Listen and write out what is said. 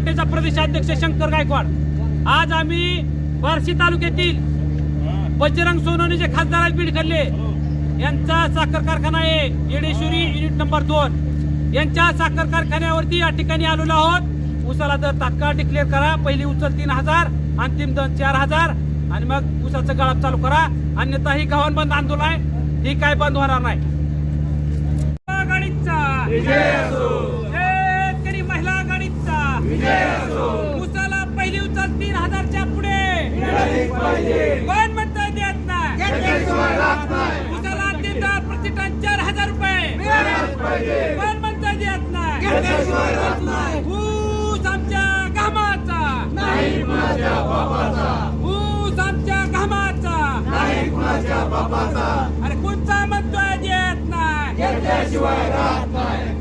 संघटनेचा प्रदेशाध्यक्ष शंकर गायकवाड, आज आम्ही बार्शी तालुक्यातील बजरंग सोनवणे खासदार आहेत बीड खल्ले यांचा साखर कारखाना आहे येडेश्वरी युनिट नंबर 2 यांच्या साखर कारखान्यावरती या ठिकाणी आलेलो आहोत। उसाला दर तात्काळ डिक्लेअर करा, पहिली उचल 3000, अंतिम दर 4000 आणि मग उसाचं गळप चालू करा, अन्यथा ही गव्हाण बंद आंदोलन आहे, ही काय बंद होणार नाही। आघाडीचा विजय असो, शेतकरी महिला आघाडीचा विजय असो। उसाला पहिली उचल 3000च्या पुढे कोण म्हणतंय देत नाही, उसाला अंतिम दर प्रति टन 4000 रुपये कोण म्हणतंय देत नाही। ऊस आमच्या घामाचा नाही माझ्या बापाचा, ऊस आमच्या घामाचा नाही माझ्या बापाचा। अरे कोणता म्हणतोय देत नाही, घेतल्याशिवाय राहत नाही।